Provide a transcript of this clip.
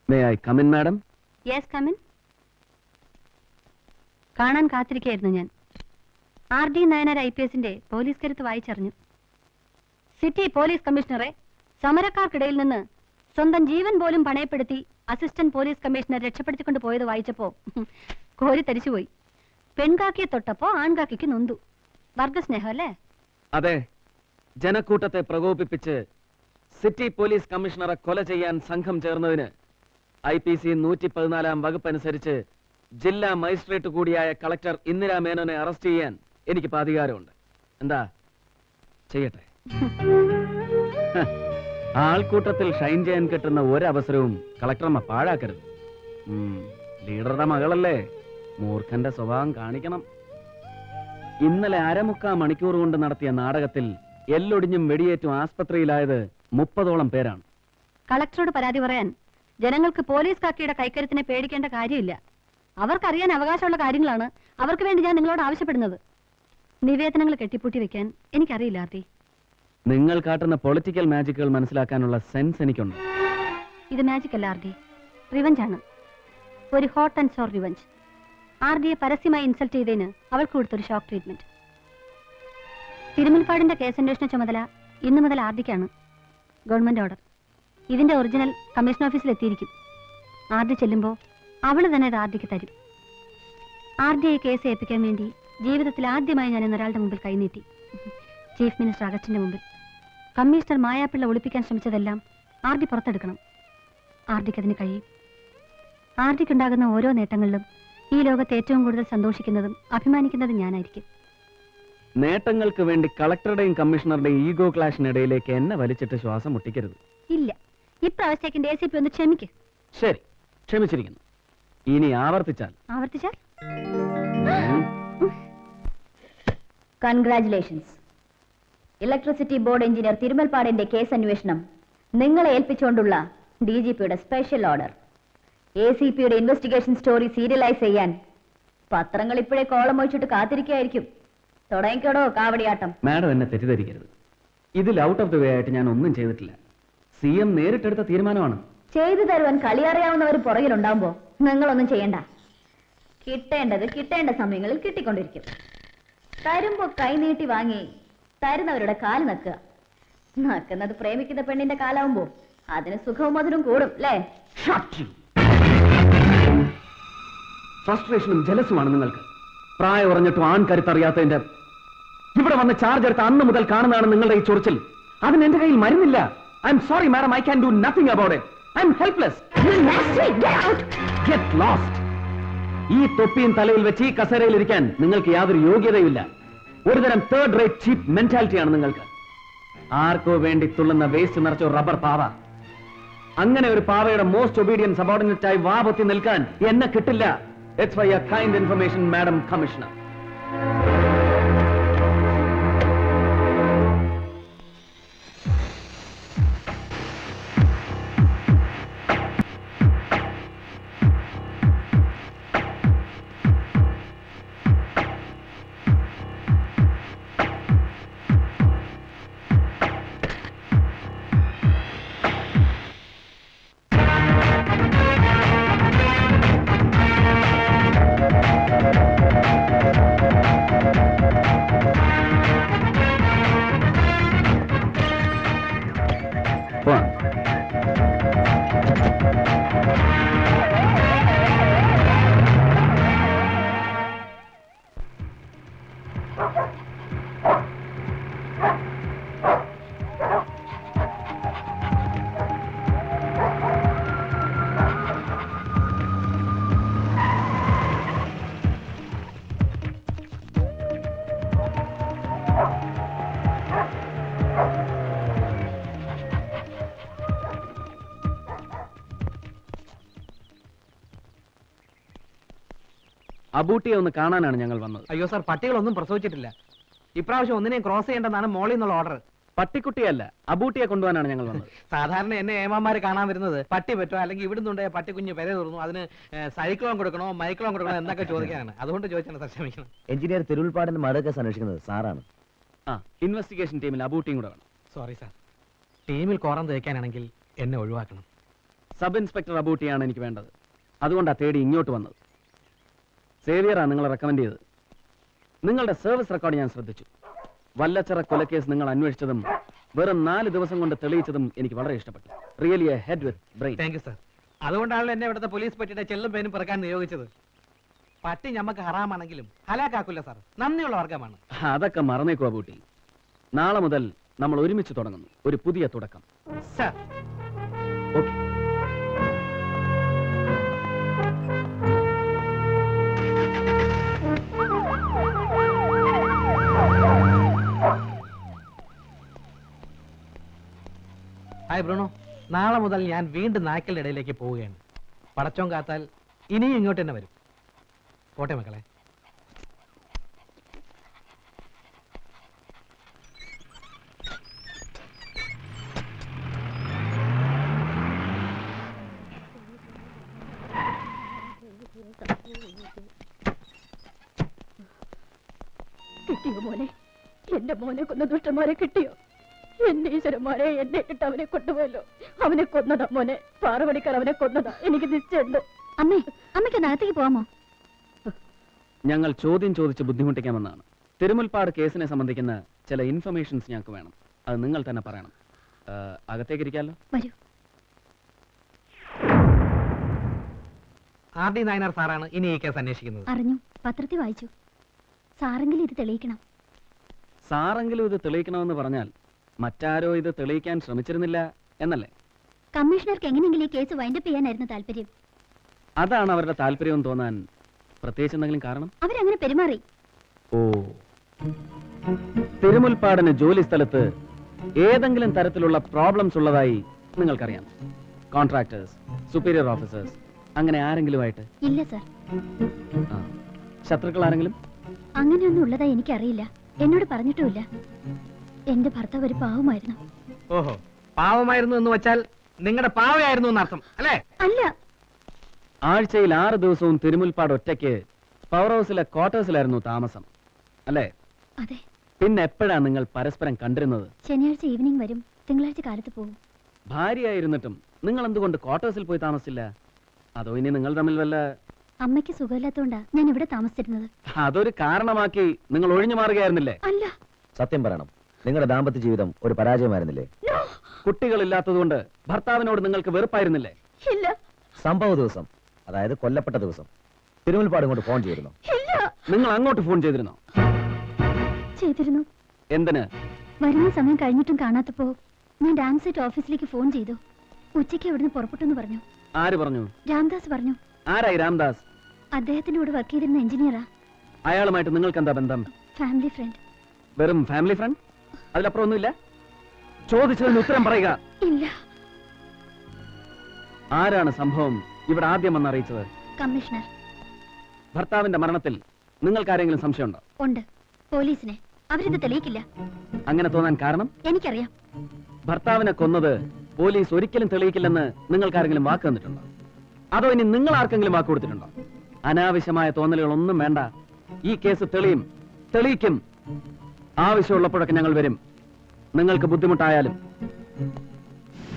May I come in madam? Yes come in. കാണാൻ കാത്തിരിക്കുകയായിരുന്നു ഞാൻ. RD നായനാർ IPSന്റെ പോലീസ് കരുത്ത് വായിച്ചറിഞ്ഞു. സിറ്റി പോലീസ് കമ്മീഷണറെ സമരക്കാർക്കിടയിൽ നിന്ന് സ്വന്തം ജീവൻ പോലും പണയപ്പെടുത്തി അസിസ്റ്റന്റ് പോലീസ് കമ്മീഷണർ രക്ഷപ്പെടുത്തിക്കൊണ്ട് പോയത് വായിച്ചപ്പോ കോരി തരിച്ചുപോയി. പെൺകാക്കിയെ തൊട്ടപ്പോ ആൺകാക്കിക്ക് നൊന്തു. വർഗസ്നേഹം അല്ലേ? അതെ. ജനക്കൂട്ടത്തെ പ്രകോപിപ്പിച്ച് സിറ്റി പോലീസ് കമ്മീഷണറെ കൊല ചെയ്യാൻ സംഘം ചേർന്നതിന് IPC 114 വകുപ്പ് അനുസരിച്ച് ജില്ലാ മജിസ്ട്രേറ്റ് കൂടിയായ കളക്ടർ ഇന്ദിരാ മേനോനെ അറസ്റ്റ് ചെയ്യാൻ എനിക്ക് അധികാരമുണ്ട്. എന്താ ചെയ്യട്ടെ? ആൾക്കൂട്ടത്തിൽ ഷൈൻ ചെയ്യാൻ കിട്ടുന്ന ഒരവസരവും കളക്ടറമ്മ പാഴാക്കരുത്. ലീഡറുടെ മകളല്ലേ, മൂർഖന്റെ സ്വഭാവം കാണിക്കണം. ഇന്നലെ 1/4 മണിക്കൂർ കൊണ്ട് നടത്തിയ നാടകത്തിൽ എല്ലൊടിഞ്ഞും വെടിയേറ്റും ആസ്പത്രിയിലായത് 30ഓളം പേരാണ്. കളക്ടറോട് പരാതി പറയാൻ ജനങ്ങൾക്ക് പോലീസ് കാക്കിയുടെ കൈക്കരുത്തിനെ പേടിക്കേണ്ട കാര്യമില്ല. അവർക്കറിയാൻ അവകാശമുള്ള കാര്യങ്ങളാണ് അവർക്ക് വേണ്ടി ഞാൻ നിങ്ങളോട് ആവശ്യപ്പെടുന്നത്. നിവേദനങ്ങൾ കെട്ടിപ്പൂട്ടി വെക്കാൻ എനിക്കറിയില്ല RD. നിങ്ങൾ കാട്ടുന്ന പൊളിറ്റിക്കൽ മാജിക്കുകൾ മനസ്സിലാക്കാനുള്ള സെൻസ് എനിക്കുണ്ട്. ഇത് മാജിക് അല്ല RD, റിവഞ്ച് ആണ്. ഒരു ഹോട്ട് ആൻഡ് സോർ റിവഞ്ച്. RDയെ പരസ്യമായി ഇൻസൾട്ട് ചെയ്തതിന് അവൾക്ക് കൊടുത്തൊരു ഷോക്ക് ട്രീറ്റ്മെന്റ്. തിരുമുൽപ്പാടിന്റെ കേസന്വേഷണ ചുമതല ഇന്നു മുതൽ RDക്കാണ്. Government order. ഇതിന്റെ ഒറിജിനൽ കമ്മീഷൻ ഓഫീസിൽ എത്തിയിരിക്കും. RD ചെല്ലുമ്പോൾ അവള് തന്നെ ഇത് RDക്ക് തരും. RDയെ കേസ് ഏൽപ്പിക്കാൻ വേണ്ടി ജീവിതത്തിൽ ആദ്യമായി ഞാൻ ഇന്നൊരാളുടെ മുമ്പിൽ കൈനീട്ടി. ചീഫ് മിനിസ്റ്റർ അഗസ്റ്റിന്റെ മുമ്പിൽ. Commissioner മായാപ്പിള്ള ഒളിപ്പിക്കാൻ ശ്രമിച്ചതെല്ലാം RD പുറത്തെടുക്കണം. RDക്ക് അതിന് കഴിയും. RDക്കുണ്ടാകുന്ന ഓരോ നേട്ടങ്ങളിലും ഈ ലോകത്ത് ഏറ്റവും കൂടുതൽ സന്തോഷിക്കുന്നതും അഭിമാനിക്കുന്നതും ഞാനായിരിക്കും. നേട്ടങ്ങൾക്ക് വേണ്ടി കളക്ടറുടെയും കമ്മീഷണറുടെയും ഈഗോ ക്ലാഷിനിടയിലേക്ക് എന്നെ വലിച്ചിട്ട് ശ്വാസം മുട്ടിക്കരുത്. ഇല്ല, ഇപ്രാവശ്യത്തേക്ക് ACP ഒന്ന് ക്ഷമിക്ക്. ശരി, ക്ഷമിച്ചിരിക്കുന്നു. ഇനി ആവർത്തിച്ചാൽ കൺഗ്രാറ്റുലേഷൻസ്. ഇലക്ട്രിസിറ്റി ബോർഡ് എഞ്ചിനീയർ തിരുമൽപ്പാടിന്റെ കേസ് അന്വേഷണം നിങ്ങളെ ഏൽപ്പിച്ചുകൊണ്ടുള്ള DGPയുടെ സ്പെഷ്യൽ ഓർഡർ. ACPയുടെ ഇൻവെസ്റ്റിഗേഷൻ സ്റ്റോറി സീരിയലൈസ് ചെയ്യാൻ പത്രങ്ങൾ ഇപ്പോഴേ കോളം ഒഴിച്ചിട്ട് കാത്തിരിക്കുകയായിരിക്കും. തുടങ്ങിക്കോടോ കാവടിയാട്ടം. മാഡം എന്നെ തെറ്റിദ്ധരിക്കരുത്. ഇതിൽ ഔട്ട് ഓഫ് ദ വേ ആയിട്ട് ഞാൻ ഒന്നും ചെയ്തിട്ടില്ല. CM നേരിട്ടെടുത്ത തീരുമാനമാണ്. ചെയ്തു തരുവാൻ കളിയറിയാവുന്നവർ പുറകിലുണ്ടാവുമ്പോ നിങ്ങളൊന്നും ചെയ്യണ്ട. കിട്ടേണ്ടത് കിട്ടേണ്ട സമയങ്ങളിൽ കിട്ടിക്കൊണ്ടിരിക്കും. തരുമ്പോ കൈനീട്ടി വാങ്ങി തരുന്നവരുടെ കാല് നക്കുക. നക്കുന്നത് പ്രേമിക്കുന്ന പെണ്ണിന്റെ കാലാവുമ്പോ അതിന് സുഖവും മധുരം കൂടും അല്ലേ? ഫ്രസ്ട്രേഷനും ജലസുമാണ് നിങ്ങൾക്ക്. പ്രായം ഉറഞ്ഞിട്ടും ആൺകരുത്തറിയാത്തതിന്റെ. ഇവിടെ വന്ന് ചാർജ് എടുത്ത അന്ന് മുതൽ കാണുന്നതാണ് നിങ്ങളുടെ ഈ ചൊറിച്ചിൽ. അതിന് എന്റെ കയ്യിൽ മരുന്നില്ല. I'm sorry madam, I can do nothing about it. I'm helpless. Get lost. ഈ തൊപ്പിയും തലയിൽ വെച്ച് ഈ കസേരയിൽ ഇരിക്കാൻ നിങ്ങൾക്ക് യാതൊരു യോഗ്യതയുമില്ല. ഒരുതരം തേർഡ് റേറ്റ് ചീപ്പ് മെന്റാലിറ്റിയാണ് നിങ്ങൾക്ക്. ആർക്കോ വേണ്ടി തുള്ളുന്ന വേസ്റ്റ് നിറച്ച റബ്ബർ പാവ. അങ്ങനെ ഒരു പാവയുടെ മോസ്റ്റ് ഒബീഡിയന്റ് സബോർഡിനേറ്റ് ആയി വാ പൊത്തി നിൽക്കാൻ എന്നെ കിട്ടില്ല. It's for your kind information, Madam Commissioner. അബൂട്ടിയെ ഒന്ന് കാണാനാണ് ഞങ്ങൾ വന്നത്. അയ്യോ സാർ, പട്ടികളൊന്നും പ്രസവിച്ചിട്ടില്ല. ഇപ്രാവശ്യം ഒന്നിനെയും ക്രോസ് ചെയ്യേണ്ടെന്നാണ് മോളിൽ നിന്നുള്ള ഓർഡർ. പട്ടിക്കുട്ടിയല്ല, അബൂട്ടിയെ കൊണ്ടുപോകാനാണ് ഞങ്ങൾ വന്നത്. സാധാരണ എന്നെ ഏമാമാര് കാണാൻ വരുന്നത് പട്ടി പറ്റോ അല്ലെങ്കിൽ ഇവിടുന്നുണ്ടായ പട്ടിക്കുഞ്ഞ് പെര തുറന്നു അതിന് സൈക്ലോൺ കൊടുക്കണോ മൈക്ലോൺ കൊടുക്കണോ എന്നൊക്കെ ചോദിക്കാനാണ്. അതുകൊണ്ട് ചോദിച്ചാണ് സാർ, ക്ഷമിക്കണം. എഞ്ചിനീയർ തിരുവുൽപ്പാടിന്റെ മർഡർ കേസ് അന്വേഷിക്കുന്നത് സാറാണ്. ഇൻവെസ്റ്റിഗേഷൻ ടീമിൽ അബൂട്ടിയും കൂടെ വേണം. സോറി സാർ, ടീമിൽ കോറം തേക്കാനാണെങ്കിൽ എന്നെ ഒഴിവാക്കണം. സബ് ഇൻസ്പെക്ടർ അബൂട്ടിയാണ് എനിക്ക് വേണ്ടത്. അതുകൊണ്ടാണ് തേടി ഇങ്ങോട്ട് വന്നത്. സേവിയറാണ് നിങ്ങളെ റെക്കമെൻഡ് ചെയ്തത്. നിങ്ങളുടെ സർവീസ് റെക്കോർഡ് ഞാൻ ശ്രദ്ധിച്ചു. വല്ലച്ചറ കൊലക്കേസ് നിങ്ങൾ അന്വേഷിച്ചതും വെറും 4 ദിവസം കൊണ്ട് തെളിയിച്ചതും എനിക്ക് വളരെ ഇഷ്ടപ്പെട്ടു. Really A head with brain. Thank you sir. അതുകൊണ്ടാണല്ലോ എന്നെ ഇവിടുത്തെ പോലീസ് പട്ടിയുടെ ചെല്ലും പേനും പെറുക്കാൻ നിയോഗിച്ചത്. പട്ടി ഞമ്മക്ക് ഹറാമാണെങ്കിലും ഹലാക്കാക്കില്ല സാർ. നന്ദിയുള്ള വർഗമാണ്. അതൊക്കെ മറന്നേക്കോ അബൂട്ടി. നാളെ മുതൽ നമ്മൾ ഒരുമിച്ച് തുടങ്ങുന്നു, ഒരു പുതിയ തുടക്കം. Sir, okay. Hi Bruno. നാളെ മുതൽ ഞാൻ വീണ്ടും നായ്ക്കളുടെ ഇടയിലേക്ക് പോവുകയാണ്. പടച്ചോൻ കാത്താൽ ഇനിയും ഇങ്ങോട്ട് തന്നെ വരും. പോട്ടെ മക്കളെ. കിട്ടിയോ മോനെ? എന്റെ മോനെ കൊന്ന ദുഷ്ടന്മാരെ കിട്ടിയോ? എന്റെ ഈശ്വരന്മാരെ, എന്നെ ഇട്ട് അവനെ കൊണ്ടുപോയല്ലോ. അവനെ കൊന്നതാ മോനെ. 6 മണിക്കാർ അവനെ കൊന്നതാ. എനിക്ക് നിശ്ചയുണ്ട്. അമ്മേ, അമ്മയ്ക്ക് അകത്തേക്ക് പോവാമോ? ഞങ്ങൾ ചോദ്യം ചോദിച്ച് ബുദ്ധിമുട്ടിക്കാമെന്നാണ്. തിരുമുൽപ്പാട് കേസിനെ സംബന്ധിക്കുന്ന ചില ഇൻഫർമേഷൻസ് ഞങ്ങൾക്ക് വേണം. അത് നിങ്ങൾ തന്നെ പറയണം. അകത്തേക്ക് ഇരിക്കാമല്ലോ? വരൂ. ആർ.ഡി. നായനാർ സാറാണ് ഇനി ഈ കേസ് അന്വേഷിക്കുന്നത്. അറിഞ്ഞു, പത്രത്തിൽ വായിച്ചു. സാറെങ്കിലും ഇത് തെളിയിക്കണം. സാറെങ്കിലും ഇത് തെളിയിക്കണമെന്ന് പറഞ്ഞാൽ മറ്റാരോ ഇത് തെളിയിക്കാൻ ശ്രമിച്ചിരുന്നില്ല എന്നല്ലേ? കമ്മീഷണർക്ക് എങ്ങനെയെങ്കിലും ഈ കേസ് വൈൻഡപ്പ് ചെയ്യാനായിരുന്നു താല്പര്യം. അതാണ് അവരുടെ താല്പര്യം തോന്നാൻ പ്രത്യേകിച്ച് എന്തെങ്കിലും കാരണം? അവരങ്ങനെ പെരുമാറി. ഓ, തിരുമുൽപ്പാടിന് ജോലി സ്ഥലത്ത് ഏതെങ്കിലും തരത്തിലുള്ള പ്രോബ്ലംസ് ഉള്ളതായി നിങ്ങൾക്കറിയാം? കോൺട്രാക്ടേഴ്സ്, സുപ്പീരിയർ ഓഫീസേഴ്സ്, അങ്ങനെ ആരെങ്കിലുമായിട്ട്? ഇല്ല സർ. ശത്രുക്കൾ ആരെങ്കിലും? അങ്ങനെയൊന്നും ഉള്ളതായി എനിക്കറിയില്ല. എന്നോട് പറഞ്ഞിട്ടുമില്ല. എന്റെ ഭർത്താവ് ഒരു പാവമായിരുന്നു. ഓഹോ, പാവമായിരുന്നു എന്ന് വെച്ചാൽ നിങ്ങളുടെ പാവയായിരുന്നു എന്നർത്ഥം അല്ലേ? അല്ല, ആഴ്ചയിൽ 6 ദിവസവും തിരുമുൽപ്പാട് ഒറ്റയ്ക്ക് പവർ ഹൗസിലെ ക്വാർട്ടേഴ്സിലായിരുന്നു താമസം അല്ലേ? അതെ. പിന്നെ എപ്പോഴാണ് നിങ്ങൾ പരസ്പരം കണ്ടിരുന്നത്? ശനിയാഴ്ച ഈവനിങ് വരും, തിങ്കളാഴ്ച കാലത്ത് പോകും. ഭാര്യയായിരുന്നിട്ടും നിങ്ങൾ എന്തുകൊണ്ട് ക്വാർട്ടേഴ്സിൽ പോയി താമസിച്ചില്ല? അതോ ഇനി നിങ്ങൾ തമ്മിൽ വല്ല... അമ്മയ്ക്ക് സുഖമില്ലാത്തോണ്ടാ ഞാൻ ഇവിടെ താമസിച്ചിരുന്നത്. അതൊരു കാരണമാക്കി നിങ്ങൾ ഒഴിഞ്ഞു മാറുകയായിരുന്നില്ലേ? അല്ല. സത്യം പറയണം, നിങ്ങളുടെ ദാമ്പത്യ ജീവിതം ഒരു പരാജയമായിരുന്നില്ലേ? കുട്ടികളില്ലാത്തതുകൊണ്ട് ഭർത്താവിനോട് നിങ്ങൾക്ക് വെറുപ്പായിരുന്നില്ലേ? ഇല്ല, സംഭവ ദിവസം, അതായത് കൊല്ലപ്പെട്ട ദിവസം, തിരുമുൽപ്പാട് കൊണ്ട് ഫോൺ ചെയ്തിരുന്നു. ഇല്ല. നിങ്ങൾ അങ്ങോട്ട് ഫോൺ ചെയ്തിരുന്നോ? ചെയ്തിരുന്നു. എന്തിന്? വരുന്ന സമയം കഴിഞ്ഞിട്ടും കാണാത്തപ്പോ ഞാൻ ഡാം സെറ്റ് ഓഫീസിലേക്ക് ഫോൺ ചെയ്തു. ഉച്ചയ്ക്ക് അവിടുന്ന് പുറപ്പെട്ടെന്ന് പറഞ്ഞു. ആര് പറഞ്ഞു? രാംദാസ് പറഞ്ഞു. ആരായി രാംദാസ്? അദ്ദേഹത്തിന്റെ കൂടെ വർക്ക് ചെയ്തിരുന്ന എഞ്ചിനീയറാ. അയാളുമായിട്ട് നിങ്ങൾക്ക് എന്താ ബന്ധം? Family friend. വെറും ഫാമിലി ഫ്രണ്ട്? അതിലപ്പുറം ഒന്നുമില്ല? ചോദിച്ചതിന് ഉത്തരം പറയുക. ഇല്ല. ആരാണ് സംഭവം ഇവിടെ ആദ്യം വന്ന് അറിയിച്ചത്? കമ്മീഷണർ. ഭർത്താവിന്റെ മരണത്തിൽ നിങ്ങൾക്ക് ആരെങ്കിലും സംശയമുണ്ടോ? ഉണ്ട്, പോലീസിനെ. അവരിത് തെളിയിക്കില്ല. അങ്ങനെ തോന്നാൻ കാരണം? എനിക്കറിയാം. ഭർത്താവിനെ കൊന്നത് പോലീസ് ഒരിക്കലും തെളിയിക്കില്ലെന്ന് നിങ്ങൾക്ക് ആരെങ്കിലും വാക്ക് തന്നിട്ടുണ്ടോ? അതോ ഇനി നിങ്ങൾ ആർക്കെങ്കിലും വാക്ക് കൊടുത്തിട്ടുണ്ടോ? അനാവശ്യമായ തോന്നലുകളൊന്നും വേണ്ട. ഈ കേസ് തെളിയിക്കും. ആവശ്യമുള്ളപ്പോഴൊക്കെ ഞങ്ങൾ വരും. നിങ്ങൾക്ക് ബുദ്ധിമുട്ടായാലും.